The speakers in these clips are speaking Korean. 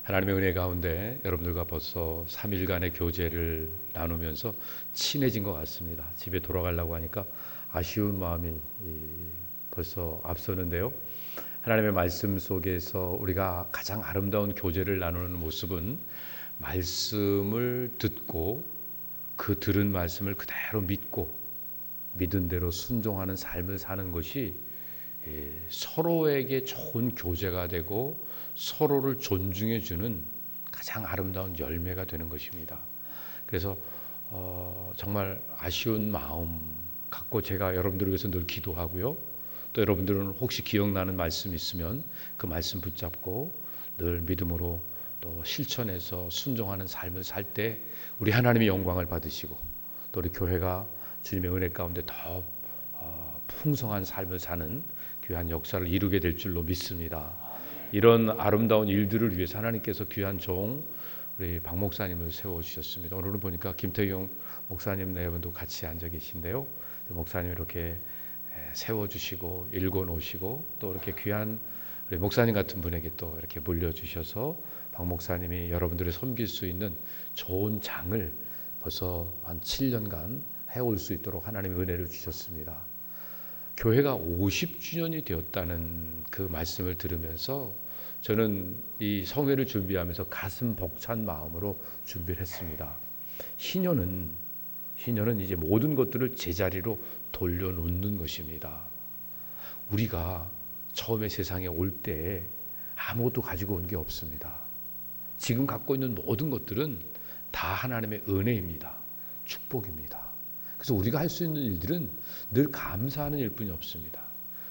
하나님의 은혜 가운데 여러분들과 벌써 3일간의 교제를 나누면서 친해진 것 같습니다. 집에 돌아가려고 하니까 아쉬운 마음이 벌써 앞서는데요. 하나님의 말씀 속에서 우리가 가장 아름다운 교제를 나누는 모습은 말씀을 듣고 그 들은 말씀을 그대로 믿고 믿은 대로 순종하는 삶을 사는 것이 서로에게 좋은 교제가 되고 서로를 존중해 주는 가장 아름다운 열매가 되는 것입니다. 그래서 정말 아쉬운 마음 갖고 제가 여러분들을 위해서 늘 기도하고요. 또 여러분들은 혹시 기억나는 말씀 있으면 그 말씀 붙잡고 늘 믿음으로 또 실천해서 순종하는 삶을 살 때 우리 하나님의 영광을 받으시고 또 우리 교회가 주님의 은혜 가운데 더 풍성한 삶을 사는 귀한 역사를 이루게 될 줄로 믿습니다. 이런 아름다운 일들을 위해서 하나님께서 귀한 종 우리 박 목사님을 세워주셨습니다. 오늘은 보니까 김태경 목사님 네 분도 같이 앉아 계신데요. 목사님 이렇게 세워주시고 읽어놓으시고 또 이렇게 귀한 우리 목사님 같은 분에게 또 이렇게 물려주셔서 박 목사님이 여러분들을 섬길 수 있는 좋은 장을 벌써 한 7년간 해올 수 있도록 하나님의 은혜를 주셨습니다. 교회가 50주년이 되었다는 그 말씀을 들으면서 저는 이 성회를 준비하면서 가슴 벅찬 마음으로 준비를 했습니다. 희년은 이제 모든 것들을 제자리로 돌려놓는 것입니다. 우리가 처음에 세상에 올 때 아무것도 가지고 온 게 없습니다. 지금 갖고 있는 모든 것들은 다 하나님의 은혜입니다. 축복입니다. 그래서 우리가 할 수 있는 일들은 늘 감사하는 일뿐이 없습니다.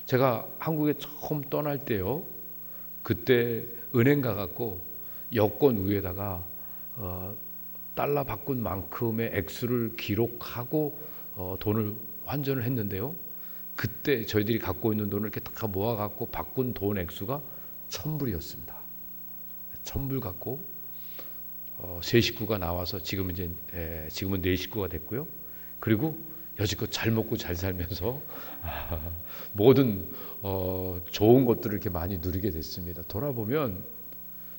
제가 한국에 처음 떠날 때요, 그때 은행 가갖고 여권 위에다가 달러 바꾼 만큼의 액수를 기록하고 돈을 환전을 했는데요, 그때 저희들이 갖고 있는 돈을 이렇게 다 모아갖고 바꾼 돈 액수가 1,000불이었습니다. 1,000불 갖고 세 식구가 나와서 지금은 네 식구가 됐고요. 그리고 여지껏 잘 먹고 잘 살면서 모든 좋은 것들을 이렇게 많이 누리게 됐습니다. 돌아보면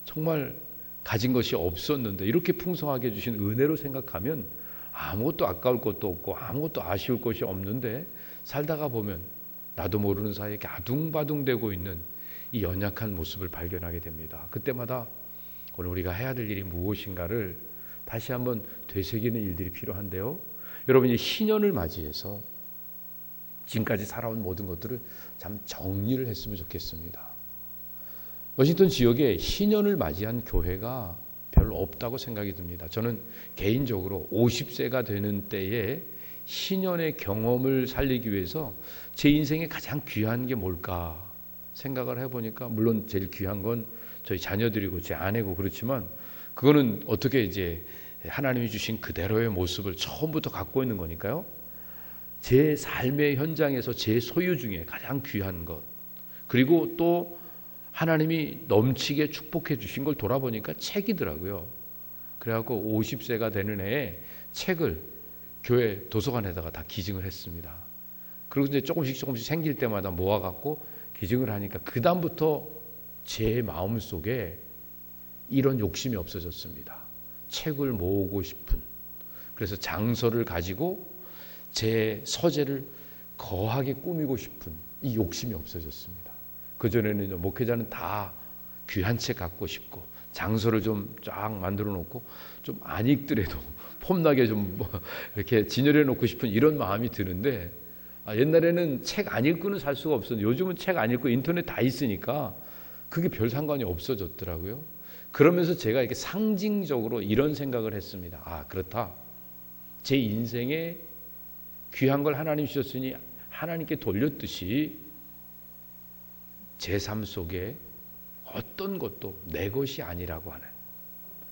정말 가진 것이 없었는데 이렇게 풍성하게 해주신 은혜로 생각하면 아무것도 아까울 것도 없고 아무것도 아쉬울 것이 없는데 살다가 보면 나도 모르는 사이에 이렇게 아둥바둥되고 있는 이 연약한 모습을 발견하게 됩니다. 그때마다 오늘 우리가 해야 될 일이 무엇인가를 다시 한번 되새기는 일들이 필요한데요. 여러분이 희년을 맞이해서 지금까지 살아온 모든 것들을 참 정리를 했으면 좋겠습니다. 워싱턴 지역에 희년을 맞이한 교회가 별로 없다고 생각이 듭니다. 저는 개인적으로 50세가 되는 때에 희년의 경험을 살리기 위해서 제 인생에 가장 귀한 게 뭘까 생각을 해보니까, 물론 제일 귀한 건 저희 자녀들이고 제 아내고 그렇지만 그거는 어떻게 이제 하나님이 주신 그대로의 모습을 처음부터 갖고 있는 거니까요. 제 삶의 현장에서 제 소유 중에 가장 귀한 것, 그리고 또 하나님이 넘치게 축복해 주신 걸 돌아보니까 책이더라고요. 그래갖고 50세가 되는 해에 책을 교회 도서관에다가 다 기증을 했습니다. 그리고 이제 조금씩 생길 때마다 모아갖고 기증을 하니까 그 다음부터 제 마음 속에 이런 욕심이 없어졌습니다. 책을 모으고 싶은, 그래서 장서를 가지고 제 서재를 거하게 꾸미고 싶은 이 욕심이 없어졌습니다. 그전에는 목회자는 다 귀한 책 갖고 싶고 장서를 좀 쫙 만들어 놓고 좀 안 읽더라도 폼나게 좀 이렇게 진열해 놓고 싶은 이런 마음이 드는데, 옛날에는 책 안 읽고는 살 수가 없었는데 요즘은 책 안 읽고 인터넷 다 있으니까 그게 별 상관이 없어졌더라고요. 그러면서 제가 이렇게 상징적으로 이런 생각을 했습니다. 그렇다. 제 인생에 귀한 걸 하나님 주셨으니 하나님께 돌렸듯이 제 삶 속에 어떤 것도 내 것이 아니라고 하는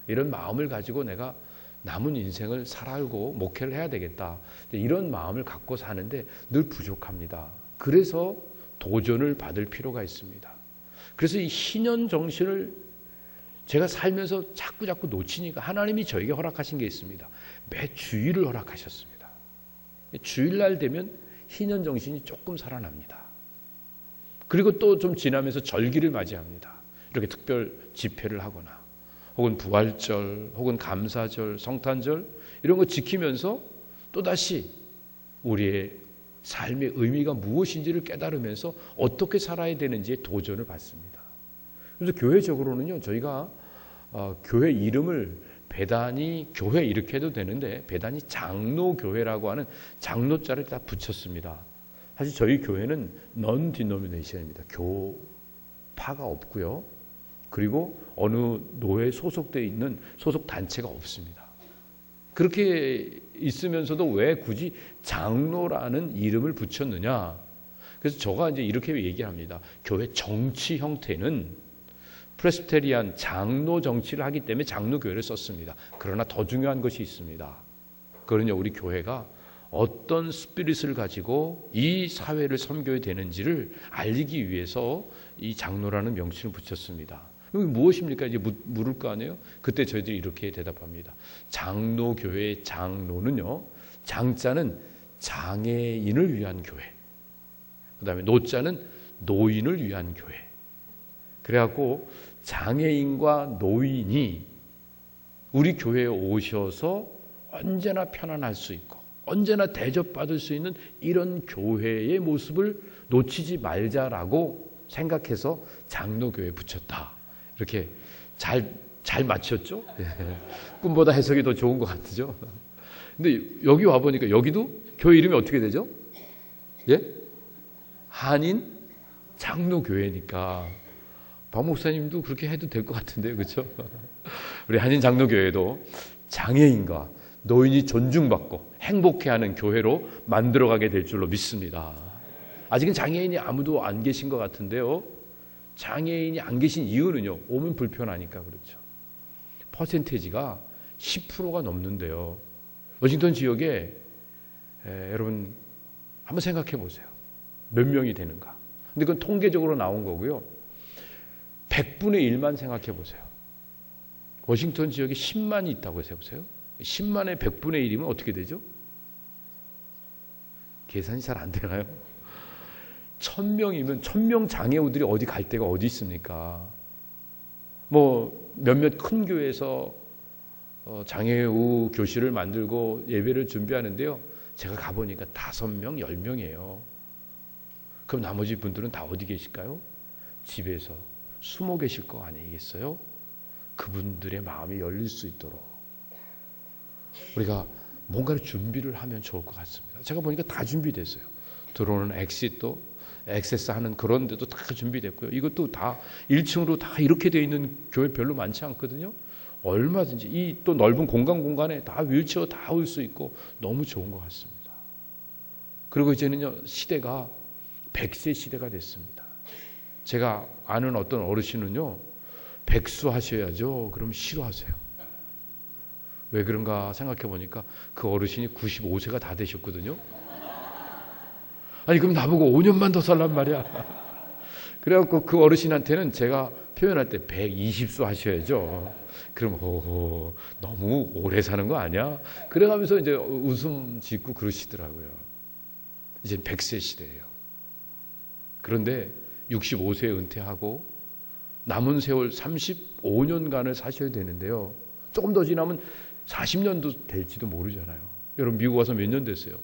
이런 마음을 가지고 내가 남은 인생을 살아가고 목회를 해야 되겠다. 이런 마음을 갖고 사는데 늘 부족합니다. 그래서 도전을 받을 필요가 있습니다. 그래서 이 희년 정신을 제가 살면서 자꾸 놓치니까 하나님이 저에게 허락하신 게 있습니다. 매 주일을 허락하셨습니다. 주일날 되면 희년 정신이 조금 살아납니다. 그리고 또 좀 지나면서 절기를 맞이합니다. 이렇게 특별 집회를 하거나 혹은 부활절, 혹은 감사절, 성탄절 이런 거 지키면서 또다시 우리의 삶의 의미가 무엇인지를 깨달으면서 어떻게 살아야 되는지에 도전을 받습니다. 그래서 교회적으로는요, 저희가 교회 이름을 배단위 교회 이렇게 해도 되는데 배단위 장로교회라고 하는 장로자를 다 붙였습니다. 사실 저희 교회는 non-denomination입니다. 교파가 없고요. 그리고 어느 노회에 소속되어 있는 소속 단체가 없습니다. 그렇게 있으면서도 왜 굳이 장로라는 이름을 붙였느냐? 그래서 제가 이제 이렇게 얘기합니다. 교회 정치 형태는 프레스테리안 장로 정치를 하기 때문에 장로교회를 썼습니다. 그러나 더 중요한 것이 있습니다. 그거는요, 우리 교회가 어떤 스피릿을 가지고 이 사회를 섬겨야 되는지를 알리기 위해서 이 장로라는 명칭을 붙였습니다. 그럼 무엇입니까? 이제 물을 거 아니에요? 그때 저희들이 이렇게 대답합니다. 장로교회의 장로는요, 장자는 장애인을 위한 교회, 그 다음에 노자는 노인을 위한 교회. 그래갖고 장애인과 노인이 우리 교회에 오셔서 언제나 편안할 수 있고 언제나 대접받을 수 있는 이런 교회의 모습을 놓치지 말자라고 생각해서 장로교회에 붙였다. 이렇게 잘 맞췄죠? 꿈보다 해석이 더 좋은 것 같죠? 근데 여기 와보니까 여기도 교회 이름이 어떻게 되죠? 예? 한인 장로교회니까 박 목사님도 그렇게 해도 될 것 같은데요, 그렇죠? 우리 한인 장로교회도 장애인과 노인이 존중받고 행복해하는 교회로 만들어가게 될 줄로 믿습니다. 아직은 장애인이 아무도 안 계신 것 같은데요. 장애인이 안 계신 이유는요, 오면 불편하니까 그렇죠. 퍼센테이지가 10%가 넘는데요. 워싱턴 지역에 여러분 한번 생각해 보세요. 몇 명이 되는가? 근데 그건 통계적으로 나온 거고요. 100분의 1만 생각해 보세요. 워싱턴 지역에 10만이 있다고 해보세요. 10만의 100분의 1이면 어떻게 되죠? 계산이 잘 안 되나요? 1000명이면 1000명 장애우들이 어디 갈 데가 어디 있습니까? 뭐 몇몇 큰 교회에서 장애우 교실을 만들고 예배를 준비하는데요. 제가 가보니까 5명, 10명이에요. 그럼 나머지 분들은 다 어디 계실까요? 집에서 숨어 계실 거 아니겠어요? 그분들의 마음이 열릴 수 있도록 우리가 뭔가를 준비를 하면 좋을 것 같습니다. 제가 보니까 다 준비됐어요. 들어오는 엑시트도 액세스 하는 그런 데도 다 준비됐고요. 이것도 다 1층으로 다 이렇게 되어 있는 교회 별로 많지 않거든요. 얼마든지 이 또 넓은 공간에 다 휠체어 다 올 수 있고 너무 좋은 것 같습니다. 그리고 이제는요, 시대가 100세 시대가 됐습니다. 제가 아는 어떤 어르신은요, 백수하셔야죠. 그럼 싫어하세요. 왜 그런가 생각해 보니까 그 어르신이 95세가 다 되셨거든요. 아니 그럼 나보고 5년만 더 살란 말이야. 그래갖고 그 어르신한테는 제가 표현할 때 120수 하셔야죠. 그럼 호호 너무 오래 사는 거 아니야? 그래가면서 이제 웃음 짓고 그러시더라고요. 이제 100세 시대예요. 그런데 65세에 은퇴하고 남은 세월 35년간을 사셔야 되는데요. 조금 더 지나면 40년도 될지도 모르잖아요. 여러분 미국 와서 몇 년 됐어요?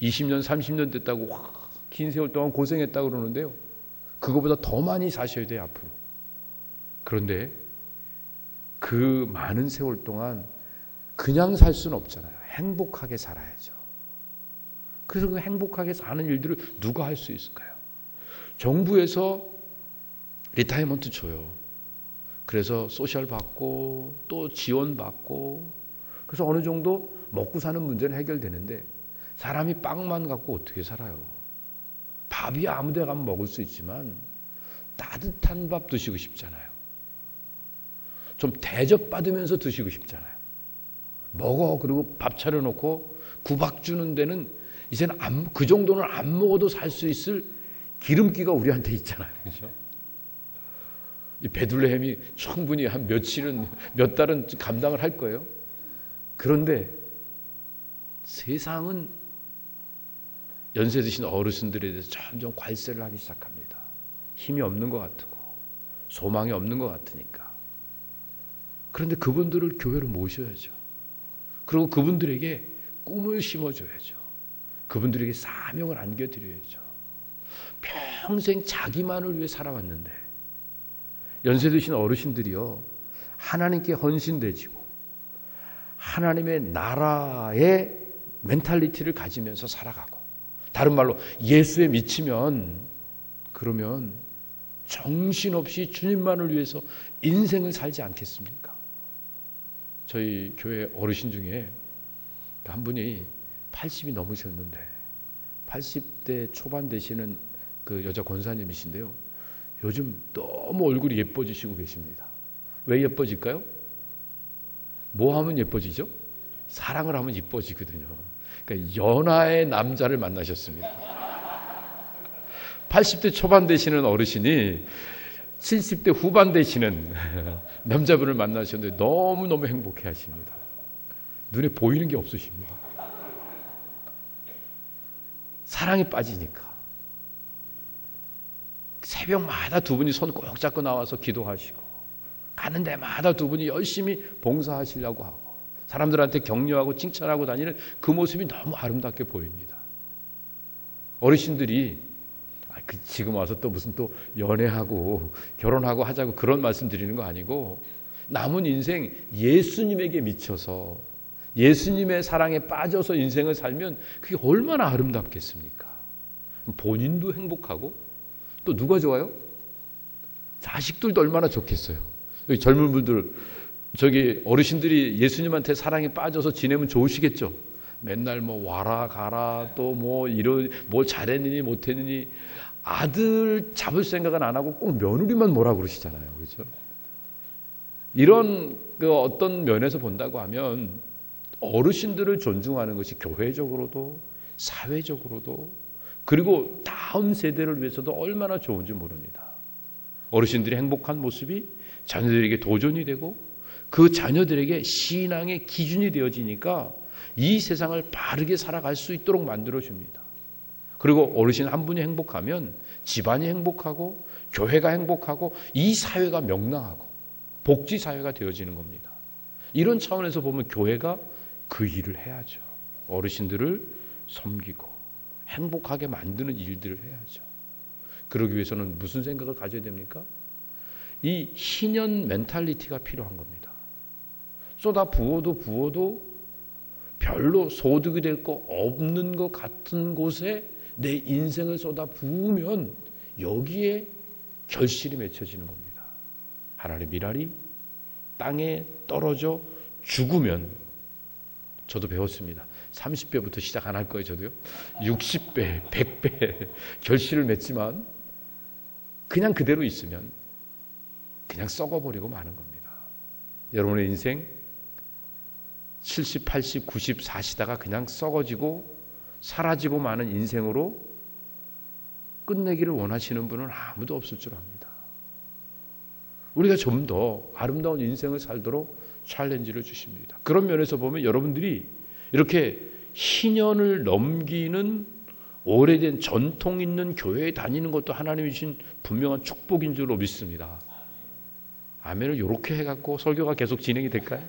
20년, 30년 됐다고 긴 세월 동안 고생했다고 그러는데요. 그거보다 더 많이 사셔야 돼요, 앞으로. 그런데 그 많은 세월 동안 그냥 살 수는 없잖아요. 행복하게 살아야죠. 그래서 그 행복하게 사는 일들을 누가 할 수 있을까요? 정부에서 리타이먼트 줘요. 그래서 소셜 받고 또 지원 받고 그래서 어느 정도 먹고 사는 문제는 해결되는데 사람이 빵만 갖고 어떻게 살아요? 밥이 아무 데 가면 먹을 수 있지만 따뜻한 밥 드시고 싶잖아요. 좀 대접받으면서 드시고 싶잖아요. 먹어 그리고 밥 차려놓고 구박 주는 데는 이제는 그 정도는 안 먹어도 살 수 있을 기름기가 우리한테 있잖아요. 그렇죠? 이 베들레헴이 충분히 한 며칠은 몇 달은 감당을 할 거예요. 그런데 세상은 연세 드신 어르신들에 대해서 점점 괄세를 하기 시작합니다. 힘이 없는 것 같고 소망이 없는 것 같으니까. 그런데 그분들을 교회로 모셔야죠. 그리고 그분들에게 꿈을 심어줘야죠. 그분들에게 사명을 안겨드려야죠. 평생 자기만을 위해 살아왔는데 연세 드신 어르신들이요, 하나님께 헌신되지고 하나님의 나라의 멘탈리티를 가지면서 살아가고, 다른 말로 예수에 미치면 그러면 정신없이 주님만을 위해서 인생을 살지 않겠습니까? 저희 교회 어르신 중에 한 분이 80이 넘으셨는데 80대 초반 되시는 그 여자 권사님이신데요, 요즘 너무 얼굴이 예뻐지시고 계십니다. 왜 예뻐질까요? 뭐 하면 예뻐지죠? 사랑을 하면 예뻐지거든요. 그러니까 연하의 남자를 만나셨습니다. 80대 초반 되시는 어르신이 70대 후반 되시는 남자분을 만나셨는데 너무너무 행복해 하십니다. 눈에 보이는 게 없으십니다. 사랑에 빠지니까. 새벽마다 두 분이 손 꼭 잡고 나와서 기도하시고, 가는 데마다 두 분이 열심히 봉사하시려고 하고, 사람들한테 격려하고 칭찬하고 다니는 그 모습이 너무 아름답게 보입니다. 어르신들이 지금 와서 또 무슨 또 연애하고 결혼하고 하자고 그런 말씀 드리는 거 아니고, 남은 인생 예수님에게 미쳐서 예수님의 사랑에 빠져서 인생을 살면 그게 얼마나 아름답겠습니까? 본인도 행복하고 또 누가 좋아요? 자식들도 얼마나 좋겠어요. 여기 젊은 분들, 저기 어르신들이 예수님한테 사랑에 빠져서 지내면 좋으시겠죠? 맨날 뭐 와라 가라 또 뭐 이런 뭐 잘했느니 못했느니, 아들 잡을 생각은 안 하고 꼭 며느리만 뭐라 그러시잖아요. 그렇죠? 이런 그 어떤 면에서 본다고 하면 어르신들을 존중하는 것이 교회적으로도 사회적으로도 그리고 다음 세대를 위해서도 얼마나 좋은지 모릅니다. 어르신들이 행복한 모습이 자녀들에게 도전이 되고 그 자녀들에게 신앙의 기준이 되어지니까 이 세상을 바르게 살아갈 수 있도록 만들어줍니다. 그리고 어르신 한 분이 행복하면 집안이 행복하고 교회가 행복하고 이 사회가 명랑하고 복지사회가 되어지는 겁니다. 이런 차원에서 보면 교회가 그 일을 해야죠. 어르신들을 섬기고 행복하게 만드는 일들을 해야죠. 그러기 위해서는 무슨 생각을 가져야 됩니까? 이 희년 멘탈리티가 필요한 겁니다. 쏟아 부어도 별로 소득이 될 거 없는 것 같은 곳에 내 인생을 쏟아 부으면 여기에 결실이 맺혀지는 겁니다. 하나님의 미랄이 땅에 떨어져 죽으면, 저도 배웠습니다. 30배부터 시작 안 할 거예요. 저도요. 60배, 100배 결실을 맺지만 그냥 그대로 있으면 그냥 썩어버리고 마는 겁니다. 여러분의 인생 70, 80, 90 사시다가 그냥 썩어지고 사라지고 마는 인생으로 끝내기를 원하시는 분은 아무도 없을 줄 압니다. 우리가 좀 더 아름다운 인생을 살도록 챌린지를 주십니다. 그런 면에서 보면 여러분들이 이렇게 희년을 넘기는 오래된 전통 있는 교회에 다니는 것도 하나님이 주신 분명한 축복인 줄로 믿습니다. 아멘을 이렇게 해갖고 설교가 계속 진행이 될까요?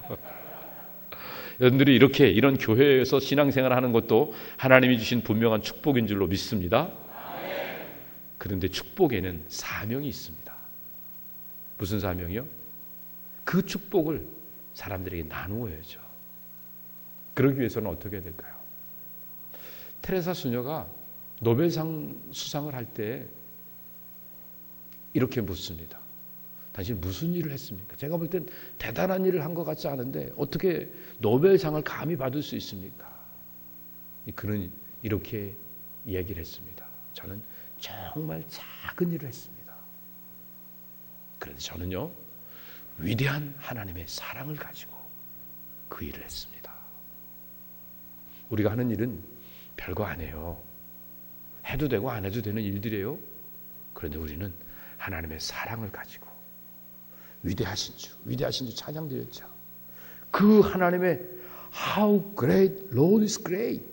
여러분들이 이렇게 이런 교회에서 신앙생활을 하는 것도 하나님이 주신 분명한 축복인 줄로 믿습니다. 그런데 축복에는 사명이 있습니다. 무슨 사명이요? 그 축복을 사람들에게 나누어야죠. 그러기 위해서는 어떻게 해야 될까요? 테레사 수녀가 노벨상 수상을 할 때 이렇게 묻습니다. 당신 무슨 일을 했습니까? 제가 볼 땐 대단한 일을 한 것 같지 않은데 어떻게 노벨상을 감히 받을 수 있습니까? 그는 이렇게 이야기를 했습니다. 저는 정말 작은 일을 했습니다. 그런데 저는요, 위대한 하나님의 사랑을 가지고 그 일을 했습니다. 우리가 하는 일은 별거 아니에요. 해도 되고 안 해도 되는 일들이에요. 그런데 우리는 하나님의 사랑을 가지고 위대하신 주 찬양드렸죠. 그 하나님의 How great Lord is great.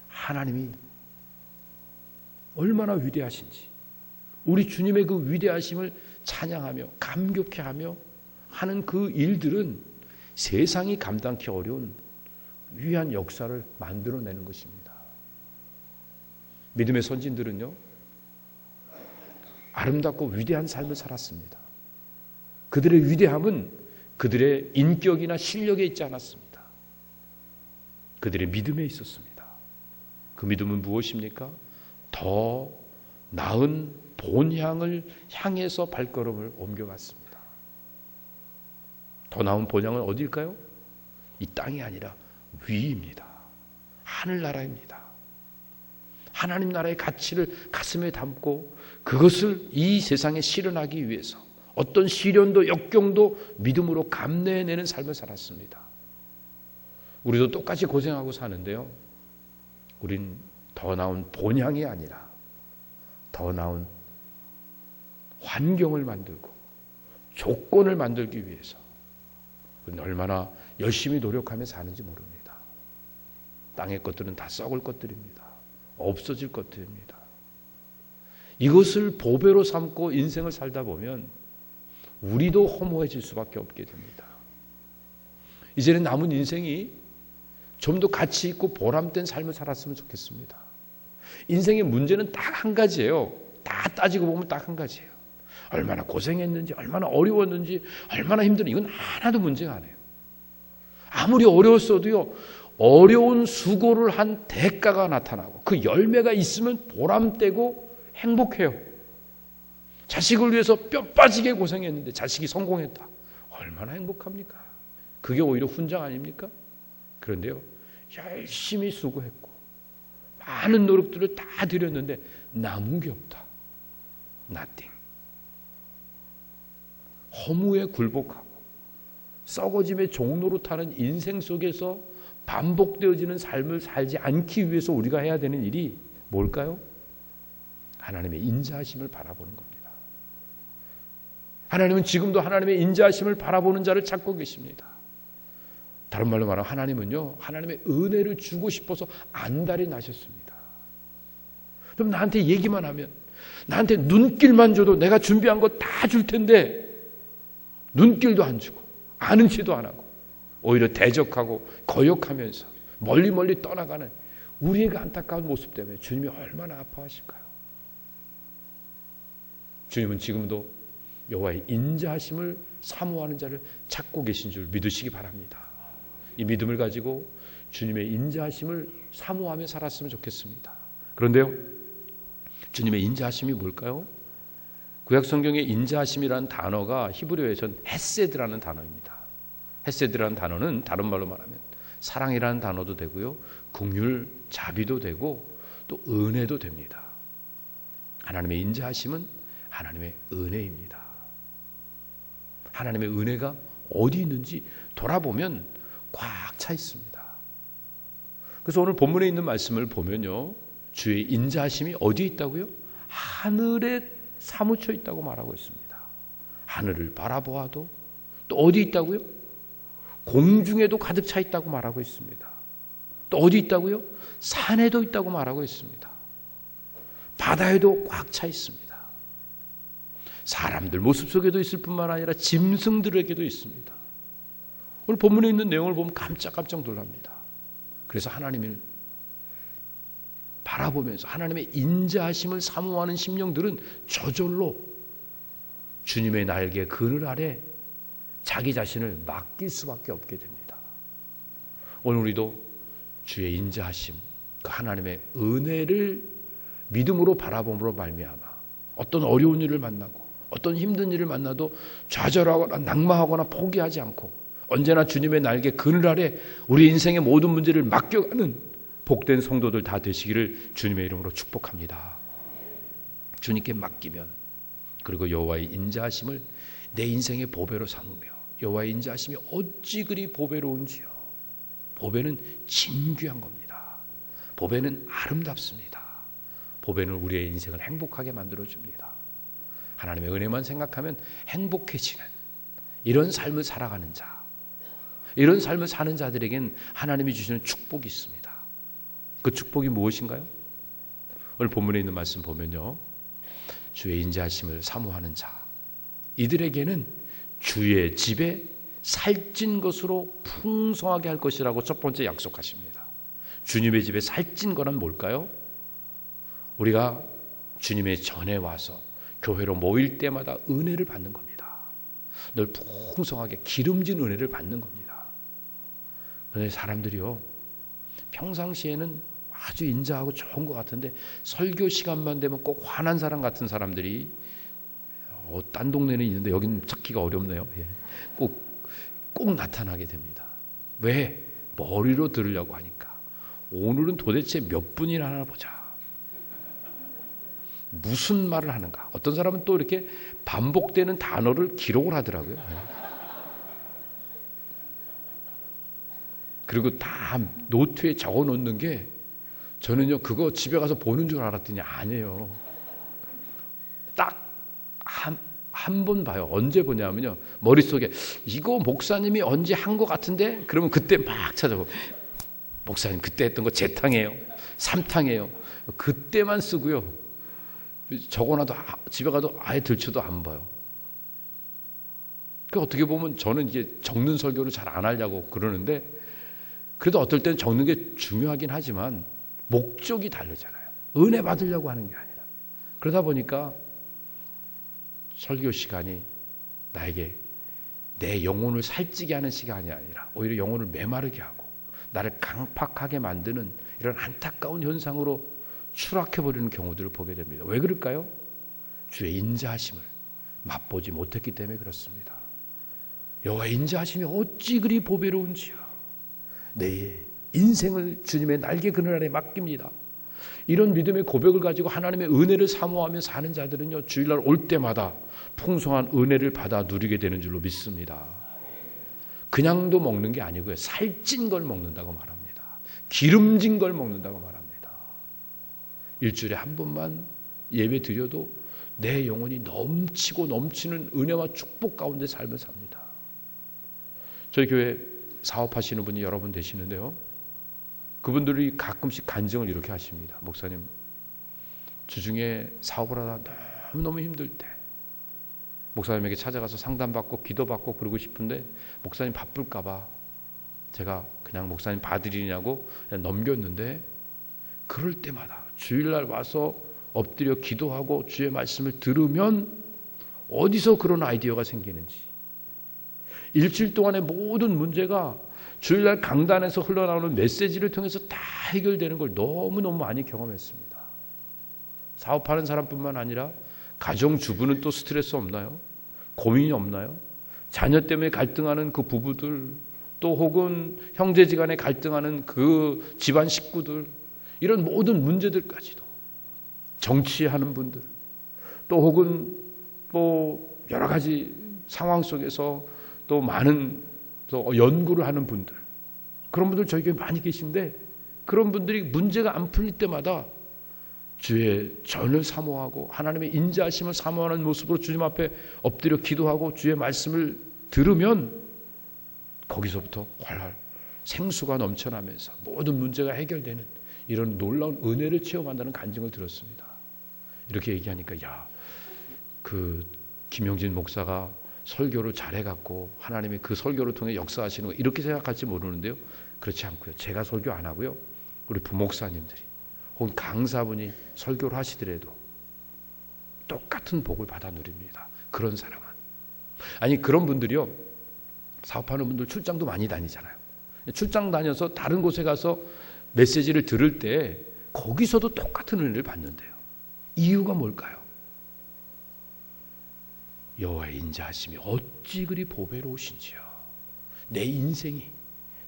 하나님이 얼마나 위대하신지 우리 주님의 그 위대하심을 찬양하며 감격해하며 하는 그 일들은 세상이 감당하기 어려운 위한 역사를 만들어내는 것입니다. 믿음의 선진들은요, 아름답고 위대한 삶을 살았습니다. 그들의 위대함은 그들의 인격이나 실력에 있지 않았습니다. 그들의 믿음에 있었습니다. 그 믿음은 무엇입니까? 더 나은 본향을 향해서 발걸음을 옮겨갔습니다. 더 나은 본향은 어디일까요? 이 땅이 아니라 위입니다. 하늘나라입니다. 하나님 나라의 가치를 가슴에 담고 그것을 이 세상에 실현하기 위해서 어떤 시련도 역경도 믿음으로 감내해내는 삶을 살았습니다. 우리도 똑같이 고생하고 사는데요, 우린 더 나은 본향이 아니라 더 나은 환경을 만들고 조건을 만들기 위해서 우리는 얼마나 열심히 노력하며 사는지 모릅니다. 땅의 것들은 다 썩을 것들입니다. 없어질 것들입니다. 이것을 보배로 삼고 인생을 살다 보면 우리도 허무해질 수밖에 없게 됩니다. 이제는 남은 인생이 좀 더 가치 있고 보람된 삶을 살았으면 좋겠습니다. 인생의 문제는 딱 한 가지예요. 다 따지고 보면 딱 한 가지예요. 얼마나 고생했는지, 얼마나 어려웠는지, 얼마나 힘든지, 이건 하나도 문제가 아니에요. 아무리 어려웠어도요, 어려운 수고를 한 대가가 나타나고 그 열매가 있으면 보람되고 행복해요. 자식을 위해서 뼈 빠지게 고생했는데 자식이 성공했다. 얼마나 행복합니까? 그게 오히려 훈장 아닙니까? 그런데요, 열심히 수고했고 많은 노력들을 다 들였는데 남은 게 없다. Nothing. 허무에 굴복하고 썩어짐의 종로로 타는 인생 속에서 반복되어지는 삶을 살지 않기 위해서 우리가 해야 되는 일이 뭘까요? 하나님의 인자하심을 바라보는 겁니다. 하나님은 지금도 하나님의 인자하심을 바라보는 자를 찾고 계십니다. 다른 말로 말하면 하나님은요, 하나님의 은혜를 주고 싶어서 안달이 나셨습니다. 그럼 나한테 얘기만 하면, 나한테 눈길만 줘도 내가 준비한 거 다 줄 텐데 눈길도 안 주고 아는 체도 안 하고 오히려 대적하고 거역하면서 멀리 떠나가는 우리의 안타까운 모습 때문에 주님이 얼마나 아파하실까요? 주님은 지금도 여호와의 인자하심을 사모하는 자를 찾고 계신 줄 믿으시기 바랍니다. 이 믿음을 가지고 주님의 인자하심을 사모하며 살았으면 좋겠습니다. 그런데요, 주님의 인자하심이 뭘까요? 구약 성경의 인자하심이라는 단어가 히브리어에서는 헤세드라는 단어입니다. 헤세드라는 단어는 다른 말로 말하면 사랑이라는 단어도 되고요, 긍휼, 자비도 되고 또 은혜도 됩니다. 하나님의 인자하심은 하나님의 은혜입니다. 하나님의 은혜가 어디 있는지 돌아보면 꽉 차 있습니다. 그래서 오늘 본문에 있는 말씀을 보면요, 주의 인자하심이 어디 있다고요? 하늘에 사무쳐 있다고 말하고 있습니다. 하늘을 바라보아도 또 어디 있다고요? 공중에도 가득 차 있다고 말하고 있습니다. 또 어디 있다고요? 산에도 있다고 말하고 있습니다. 바다에도 꽉 차 있습니다. 사람들 모습 속에도 있을 뿐만 아니라 짐승들에게도 있습니다. 오늘 본문에 있는 내용을 보면 깜짝 놀랍니다. 그래서 하나님을 바라보면서 하나님의 인자하심을 사모하는 심령들은 저절로 주님의 날개 그늘 아래 자기 자신을 맡길 수밖에 없게 됩니다. 오늘 우리도 주의 인자하심, 그 하나님의 은혜를 믿음으로 바라봄으로 말미암아 어떤 어려운 일을 만나고 어떤 힘든 일을 만나도 좌절하거나 낙마하거나 포기하지 않고 언제나 주님의 날개 그늘 아래 우리 인생의 모든 문제를 맡겨가는 복된 성도들 다 되시기를 주님의 이름으로 축복합니다. 주님께 맡기면, 그리고 여호와의 인자하심을 내 인생의 보배로 삼으며, 여호와의 인자하심이 어찌 그리 보배로운지요. 보배는 진귀한 겁니다. 보배는 아름답습니다. 보배는 우리의 인생을 행복하게 만들어줍니다. 하나님의 은혜만 생각하면 행복해지는 이런 삶을 살아가는 자, 이런 삶을 사는 자들에겐 하나님이 주시는 축복이 있습니다. 그 축복이 무엇인가요? 오늘 본문에 있는 말씀 보면요, 주의 인자하심을 사모하는 자, 이들에게는 주의 집에 살찐 것으로 풍성하게 할 것이라고 첫 번째 약속하십니다. 주님의 집에 살찐 거는 뭘까요? 우리가 주님의 전에 와서 교회로 모일 때마다 은혜를 받는 겁니다. 늘 풍성하게 기름진 은혜를 받는 겁니다. 그런데 사람들이요, 평상시에는 아주 인자하고 좋은 것 같은데 설교 시간만 되면 꼭 화난 사람 같은 사람들이 딴 동네는 있는데 여기는 찾기가 어렵네요. 꼭 나타나게 됩니다. 왜? 머리로 들으려고 하니까. 오늘은 도대체 몇 분이나 하나 보자. 무슨 말을 하는가. 어떤 사람은 또 이렇게 반복되는 단어를 기록을 하더라고요. 그리고 다 노트에 적어 놓는 게, 저는요 그거 집에 가서 보는 줄 알았더니 아니에요. 딱 한 번 봐요. 언제 보냐면요, 머릿속에 이거 목사님이 언제 한 것 같은데, 그러면 그때 막 찾아보고, 목사님 그때 했던 거 재탕이에요, 삼탕이에요, 그때만 쓰고요. 적어놔도 집에 가도 아예 들춰도 안 봐요. 그 어떻게 보면 저는 이제 적는 설교를 잘 안 하려고 그러는데, 그래도 어떨 때는 적는 게 중요하긴 하지만 목적이 다르잖아요. 은혜 받으려고 하는 게 아니라. 그러다 보니까 설교 시간이 나에게 내 영혼을 살찌게 하는 시간이 아니라 오히려 영혼을 메마르게 하고 나를 강팍하게 만드는 이런 안타까운 현상으로 추락해버리는 경우들을 보게 됩니다. 왜 그럴까요? 주의 인자하심을 맛보지 못했기 때문에 그렇습니다. 여호와의 인자하심이 어찌 그리 보배로운지요. 내 인생을 주님의 날개 그늘 아래 맡깁니다. 이런 믿음의 고백을 가지고 하나님의 은혜를 사모하며 사는 자들은요, 주일날 올 때마다 풍성한 은혜를 받아 누리게 되는 줄로 믿습니다. 그냥도 먹는 게 아니고요, 살찐 걸 먹는다고 말합니다. 기름진 걸 먹는다고 말합니다. 일주일에 한 번만 예배 드려도 내 영혼이 넘치고 넘치는 은혜와 축복 가운데 삶을 삽니다. 저희 교회 사업하시는 분이 여러 분 되시는데요, 그분들이 가끔씩 간증을 이렇게 하십니다. 목사님, 주중에 사업을 하다 너무너무 힘들 때 목사님에게 찾아가서 상담받고 기도받고 그러고 싶은데 목사님 바쁠까 봐 제가 그냥 목사님 봐드리냐고 그냥 넘겼는데, 그럴 때마다 주일날 와서 엎드려 기도하고 주의 말씀을 들으면 어디서 그런 아이디어가 생기는지, 일주일 동안의 모든 문제가 주일날 강단에서 흘러나오는 메시지를 통해서 다 해결되는 걸 너무너무 많이 경험했습니다. 사업하는 사람뿐만 아니라 가정주부는 또 스트레스 없나요? 고민이 없나요? 자녀 때문에 갈등하는 그 부부들, 또 혹은 형제지간에 갈등하는 그 집안 식구들, 이런 모든 문제들까지도, 정치하는 분들, 또 혹은 뭐 여러 가지 상황 속에서 또 많은 또 연구를 하는 분들, 그런 분들 저희 교회에 많이 계신데, 그런 분들이 문제가 안 풀릴 때마다 주의 전을 사모하고 하나님의 인자하심을 사모하는 모습으로 주님 앞에 엎드려 기도하고 주의 말씀을 들으면 거기서부터 활활 생수가 넘쳐나면서 모든 문제가 해결되는 이런 놀라운 은혜를 체험한다는 간증을 들었습니다. 이렇게 얘기하니까, 야, 그 김영진 목사가 설교를 잘해갖고 하나님이 그 설교를 통해 역사하시는 거, 이렇게 생각할지 모르는데요, 그렇지 않고요, 제가 설교 안 하고요, 우리 부목사님들이 혹은 강사분이 설교를 하시더라도 똑같은 복을 받아 누립니다. 그런 사람은. 아니, 그런 분들이요, 사업하는 분들 출장도 많이 다니잖아요. 출장 다녀서 다른 곳에 가서 메시지를 들을 때 거기서도 똑같은 은혜를 받는데요. 이유가 뭘까요? 여호와의 인자하심이 어찌 그리 보배로우신지요. 내 인생이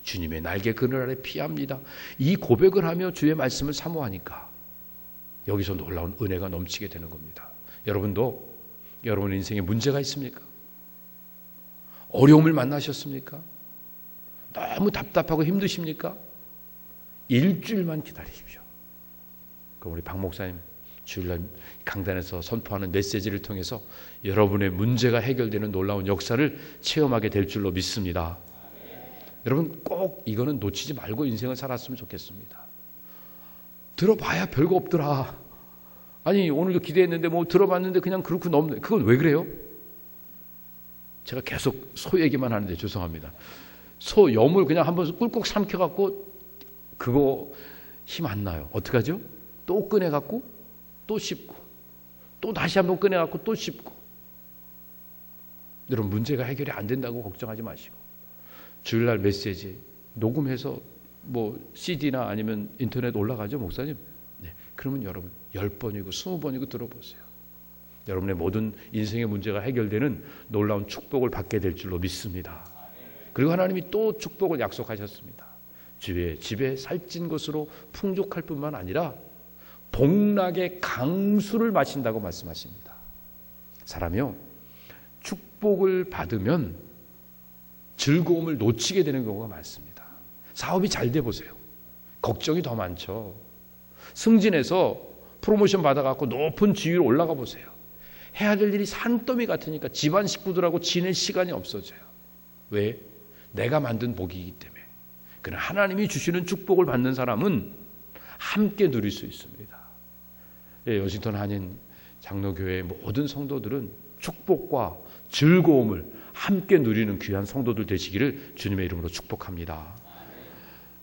주님의 날개 그늘 아래 피합니다. 이 고백을 하며 주의 말씀을 사모하니까 여기서 놀라운 은혜가 넘치게 되는 겁니다. 여러분도 여러분 인생에 문제가 있습니까? 어려움을 만나셨습니까? 너무 답답하고 힘드십니까? 일주일만 기다리십시오. 그럼 우리 박 목사님 주일날 강단에서 선포하는 메시지를 통해서 여러분의 문제가 해결되는 놀라운 역사를 체험하게 될 줄로 믿습니다. 여러분 꼭 이거는 놓치지 말고 인생을 살았으면 좋겠습니다. 들어봐야 별거 없더라. 아니, 오늘도 기대했는데 뭐 들어봤는데 그냥 그렇고 넘네. 그건 왜 그래요? 제가 계속 소 얘기만 하는데 죄송합니다. 소 염을 그냥 한번 꿀꺽 삼켜갖고 그거 힘 안 나요. 어떡하죠? 또 꺼내갖고 또 씹고 또 다시 한번 꺼내갖고 또 씹고. 여러분, 문제가 해결이 안 된다고 걱정하지 마시고 주일날 메시지 녹음해서 뭐 CD나 아니면 인터넷 올라가죠, 목사님? 네. 그러면 여러분 10번이고 20번이고 들어보세요. 여러분의 모든 인생의 문제가 해결되는 놀라운 축복을 받게 될 줄로 믿습니다. 그리고 하나님이 또 축복을 약속하셨습니다. 집에 살찐 것으로 풍족할 뿐만 아니라 복락의 강수를 마신다고 말씀하십니다. 사람이요, 축복을 받으면 즐거움을 놓치게 되는 경우가 많습니다. 사업이 잘 돼 보세요. 걱정이 더 많죠. 승진해서 프로모션 받아갖고 높은 지위로 올라가 보세요. 해야 될 일이 산더미 같으니까 집안 식구들하고 지낼 시간이 없어져요. 왜? 내가 만든 복이기 때문에. 그러나 하나님이 주시는 축복을 받는 사람은 함께 누릴 수 있습니다. 여신턴 한인 장로교회의 모든 성도들은 축복과 즐거움을 함께 누리는 귀한 성도들 되시기를 주님의 이름으로 축복합니다.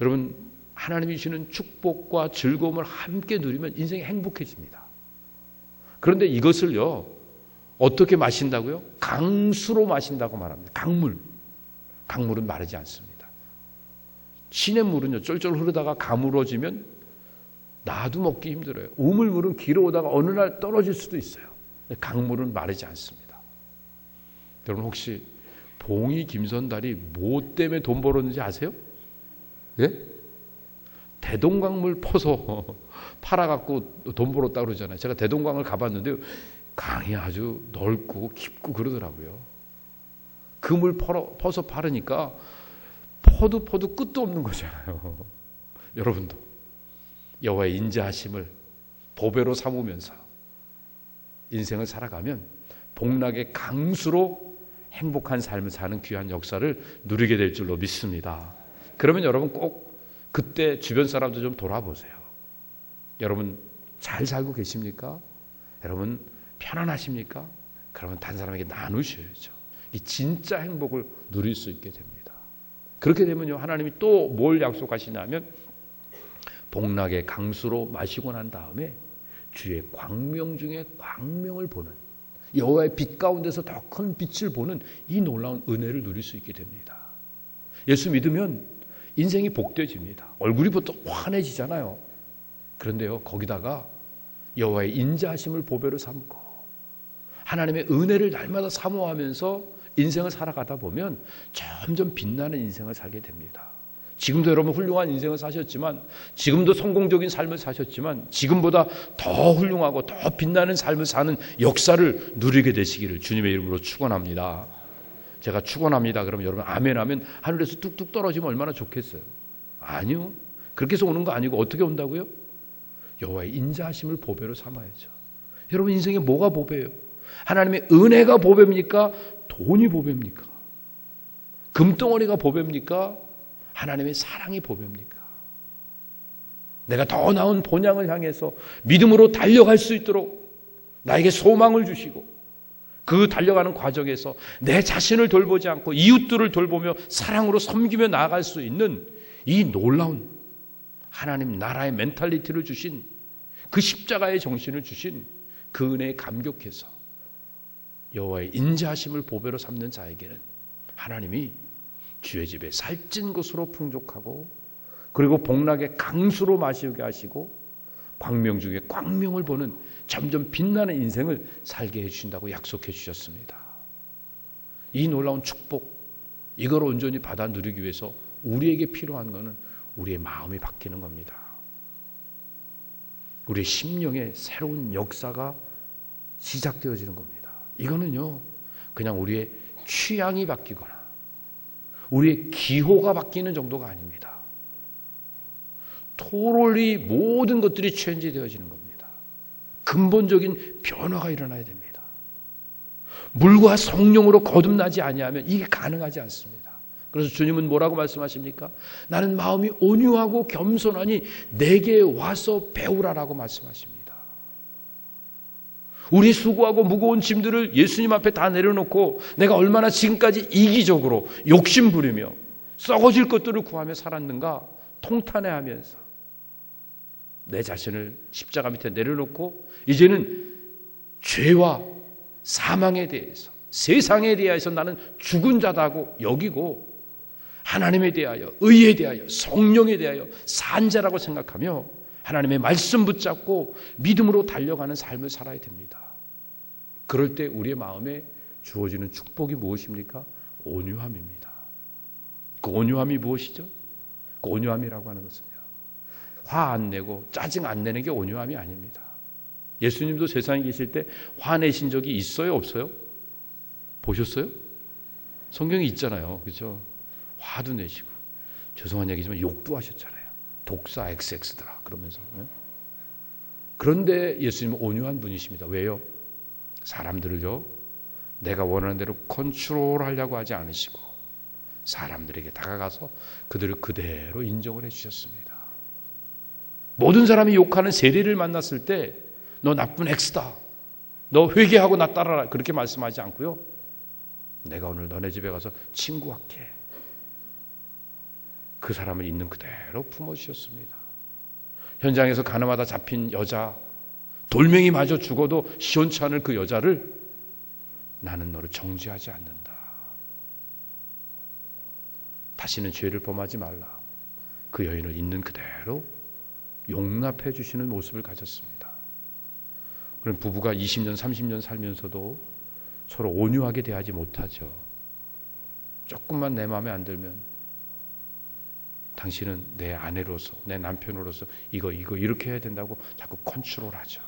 여러분, 하나님이 주시는 축복과 즐거움을 함께 누리면 인생이 행복해집니다. 그런데 이것을요, 어떻게 마신다고요? 강수로 마신다고 말합니다. 강물은 마르지 않습니다. 시냇물은요, 쫄쫄 흐르다가 가물어지면 나도 먹기 힘들어요. 우물물은 길어오다가 어느 날 떨어질 수도 있어요. 강물은 마르지 않습니다. 여러분, 혹시 봉이 김선달이 뭐 때문에 돈 벌었는지 아세요? 예? 대동강물 퍼서 팔아갖고 돈 벌었다고 그러잖아요. 제가 대동강을 가봤는데 강이 아주 넓고 깊고 그러더라고요. 그 물 퍼서 팔으니까 퍼도 끝도 없는 거잖아요. 여러분도 여호와의 인자하심을 보배로 삼으면서 인생을 살아가면 복락의 강수로 행복한 삶을 사는 귀한 역사를 누리게 될 줄로 믿습니다. 그러면 여러분 꼭 그때 주변 사람도 좀 돌아보세요. 여러분 잘 살고 계십니까? 여러분 편안하십니까? 그러면 다른 사람에게 나누셔야죠. 이 진짜 행복을 누릴 수 있게 됩니다. 그렇게 되면요, 하나님이 또 뭘 약속하시냐면 복락의 강수로 마시고 난 다음에 주의 광명 중에 광명을 보는, 여호와의 빛 가운데서 더 큰 빛을 보는 이 놀라운 은혜를 누릴 수 있게 됩니다. 예수 믿으면 인생이 복되집니다. 얼굴이 부터 환해지잖아요. 그런데요, 거기다가 여호와의 인자하심을 보배로 삼고 하나님의 은혜를 날마다 사모하면서 인생을 살아가다 보면 점점 빛나는 인생을 살게 됩니다. 지금도 여러분 훌륭한 인생을 사셨지만, 지금도 성공적인 삶을 사셨지만, 지금보다 더 훌륭하고 더 빛나는 삶을 사는 역사를 누리게 되시기를 주님의 이름으로 축원합니다. 제가 축원합니다 그러면 여러분 아멘 하면 하늘에서 뚝뚝 떨어지면 얼마나 좋겠어요. 아니요, 그렇게 해서 오는 거 아니고 어떻게 온다고요? 여호와의 인자하심을 보배로 삼아야죠. 여러분 인생에 뭐가 보배예요? 하나님의 은혜가 보배입니까? 돈이 보배입니까? 금덩어리가 보배입니까? 하나님의 사랑이 보배입니까? 내가 더 나은 본향을 향해서 믿음으로 달려갈 수 있도록 나에게 소망을 주시고, 그 달려가는 과정에서 내 자신을 돌보지 않고 이웃들을 돌보며 사랑으로 섬기며 나아갈 수 있는 이 놀라운 하나님 나라의 멘탈리티를 주신, 그 십자가의 정신을 주신 그 은혜에 감격해서 여호와의 인자하심을 보배로 삼는 자에게는 하나님이 주의 집에 살찐 것으로 풍족하고, 그리고 복락의 강수로 마시게 하시고 광명 중에 광명을 보는 점점 빛나는 인생을 살게 해주신다고 약속해 주셨습니다. 이 놀라운 축복, 이걸 온전히 받아 누리기 위해서 우리에게 필요한 것은 우리의 마음이 바뀌는 겁니다. 우리의 심령의 새로운 역사가 시작되어지는 겁니다. 이거는요, 그냥 우리의 취향이 바뀌거나 우리의 기호가 바뀌는 정도가 아닙니다. 토롤리 모든 것들이 체인지되어지는 겁니다. 근본적인 변화가 일어나야 됩니다. 물과 성령으로 거듭나지 아니하면 이게 가능하지 않습니다. 그래서 주님은 뭐라고 말씀하십니까? 나는 마음이 온유하고 겸손하니 내게 와서 배우라라고 말씀하십니다. 우리 수고하고 무거운 짐들을 예수님 앞에 다 내려놓고 내가 얼마나 지금까지 이기적으로 욕심 부리며 썩어질 것들을 구하며 살았는가 통탄해하면서 내 자신을 십자가 밑에 내려놓고 이제는 죄와 사망에 대해서 세상에 대해서 나는 죽은 자다고 여기고 하나님에 대하여 의에 대하여 성령에 대하여 산 자라고 생각하며 하나님의 말씀 붙잡고 믿음으로 달려가는 삶을 살아야 됩니다. 그럴 때 우리의 마음에 주어지는 축복이 무엇입니까? 온유함입니다. 그 온유함이 무엇이죠? 그 온유함이라고 하는 것은요, 화 안 내고 짜증 안 내는 게 온유함이 아닙니다. 예수님도 세상에 계실 때 화내신 적이 있어요, 없어요? 보셨어요? 성경에 있잖아요, 그렇죠? 화도 내시고 죄송한 얘기지만 욕도 하셨잖아요. 독사 XX더라 그러면서. 그런데 예수님은 온유한 분이십니다. 왜요? 사람들을요, 내가 원하는 대로 컨트롤하려고 하지 않으시고 사람들에게 다가가서 그들을 그대로 인정을 해주셨습니다. 모든 사람이 욕하는 세리를 만났을 때 너 나쁜 X다, 너 회개하고 나 따라라, 그렇게 말씀하지 않고요, 내가 오늘 너네 집에 가서 친구할게, 그 사람을 있는 그대로 품어주셨습니다. 현장에서 가늠하다 잡힌 여자, 돌멩이 맞아 죽어도 시원치 않을 그 여자를 나는 너를 정죄하지 않는다, 다시는 죄를 범하지 말라, 그 여인을 있는 그대로 용납해 주시는 모습을 가졌습니다. 그럼 부부가 20년 30년 살면서도 서로 온유하게 대하지 못하죠. 조금만 내 마음에 안 들면 당신은 내 아내로서 내 남편으로서 이거 이렇게 해야 된다고 자꾸 컨트롤하죠.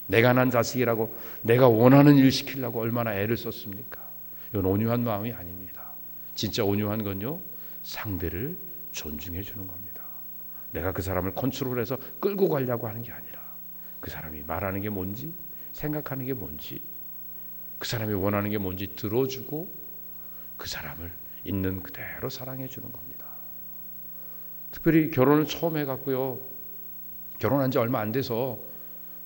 내가 난 자식이라고 내가 원하는 일 시키려고 얼마나 애를 썼습니까? 이건 온유한 마음이 아닙니다. 진짜 온유한 건요, 상대를 존중해 주는 겁니다. 내가 그 사람을 컨트롤해서 끌고 가려고 하는 게 아니라 그 사람이 말하는 게 뭔지, 생각하는 게 뭔지, 그 사람이 원하는 게 뭔지 들어주고 그 사람을 있는 그대로 사랑해 주는 겁니다. 특별히 결혼을 처음 해갖고요, 결혼한 지 얼마 안 돼서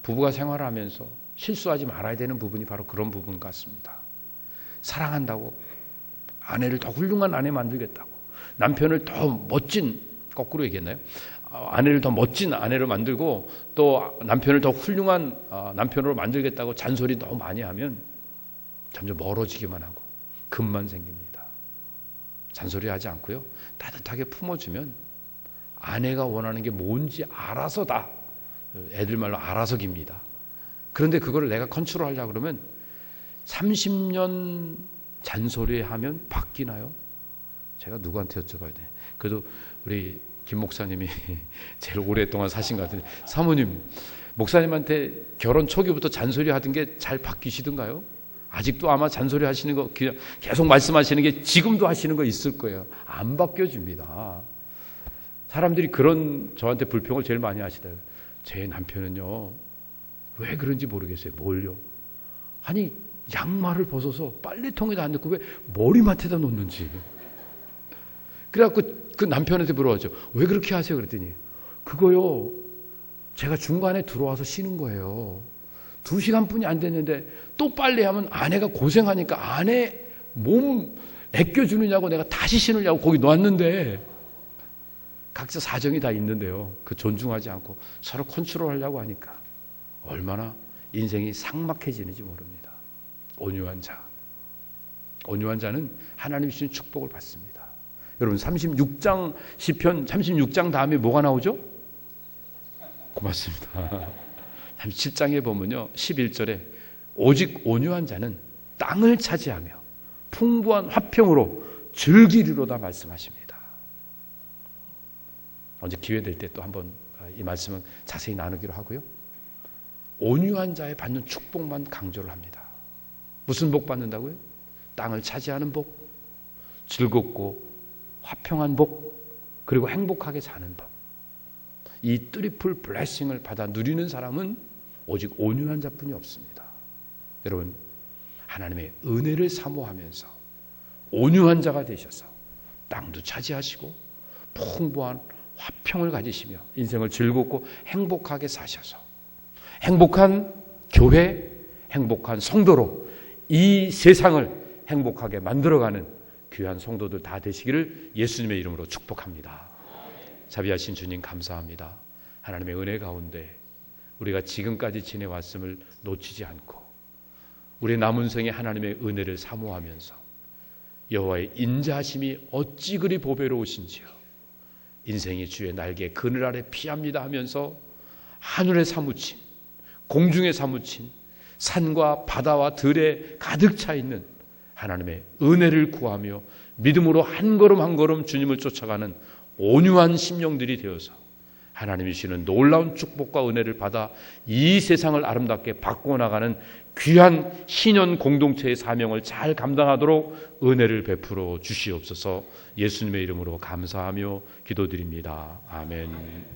부부가 생활하면서 실수하지 말아야 되는 부분이 바로 그런 부분 같습니다. 사랑한다고 아내를 더 훌륭한 아내 만들겠다고, 남편을 더 멋진, 거꾸로 얘기했나요? 아내를 더 멋진 아내로 만들고 또 남편을 더 훌륭한 남편으로 만들겠다고 잔소리 너무 많이 하면 점점 멀어지기만 하고 금만 생깁니다. 잔소리하지 않고요, 따뜻하게 품어주면 아내가 원하는 게 뭔지 알아서 다, 애들 말로 알아서 깁니다. 그런데 그거를 내가 컨트롤하려고 그러면 30년 잔소리하면 바뀌나요? 제가 누구한테 여쭤봐야 돼. 그래도 우리 김 목사님이 제일 오랫동안 사신 것 같은데, 사모님, 목사님한테 결혼 초기부터 잔소리 하던 게 잘 바뀌시던가요? 아직도 아마 잔소리 하시는 거 계속 말씀하시는 게 지금도 하시는 거 있을 거예요. 안 바뀌어집니다. 사람들이 그런 저한테 불평을 제일 많이 하시더라고요. 제 남편은요, 왜 그런지 모르겠어요. 뭘요? 아니, 양말을 벗어서 빨래통에다 안 넣고 왜 머리맡에다 놓는지. 그래갖고 그 남편한테 물어봤죠. 왜 그렇게 하세요? 그랬더니 그거요, 제가 중간에 들어와서 쉬는 거예요. 2시간뿐이 안 됐는데 또 빨래하면 아내가 고생하니까 아내 몸 애껴주느냐고 내가 다시 신으려고 거기 놨는데, 각자 사정이 다 있는데요, 그 존중하지 않고 서로 컨트롤하려고 하니까 얼마나 인생이 삭막해지는지 모릅니다. 온유한 자, 온유한 자는 하나님 주신 축복을 받습니다. 여러분, 36장 시편 36장 다음에 뭐가 나오죠? 고맙습니다. 37장에 보면요, 11절에 오직 온유한 자는 땅을 차지하며 풍부한 화평으로 즐기리로다 말씀하십니다. 언제 기회 될 때 또 한번 이 말씀은 자세히 나누기로 하고요. 온유한 자에 받는 축복만 강조를 합니다. 무슨 복 받는다고요? 땅을 차지하는 복, 즐겁고 화평한 복, 그리고 행복하게 사는 복. 이 트리플 블레싱을 받아 누리는 사람은 오직 온유한 자뿐이 없습니다. 여러분, 하나님의 은혜를 사모하면서 온유한 자가 되셔서 땅도 차지하시고 풍부한 화평을 가지시며 인생을 즐겁고 행복하게 사셔서 행복한 교회, 행복한 성도로 이 세상을 행복하게 만들어가는 귀한 성도들 다 되시기를 예수님의 이름으로 축복합니다. 자비하신 주님 감사합니다. 하나님의 은혜 가운데 우리가 지금까지 지내왔음을 놓치지 않고 우리 남은 생에 하나님의 은혜를 사모하면서 여호와의 인자하심이 어찌 그리 보배로우신지요. 인생이 주의 날개 그늘 아래 피합니다 하면서 하늘에 사무친 공중에 사무친 산과 바다와 들에 가득 차 있는 하나님의 은혜를 구하며 믿음으로 한 걸음 한 걸음 주님을 쫓아가는 온유한 심령들이 되어서 하나님이 주시는 놀라운 축복과 은혜를 받아 이 세상을 아름답게 바꿔나가는 귀한 신연 공동체의 사명을 잘 감당하도록 은혜를 베풀어 주시옵소서. 예수님의 이름으로 감사하며 기도드립니다. 아멘.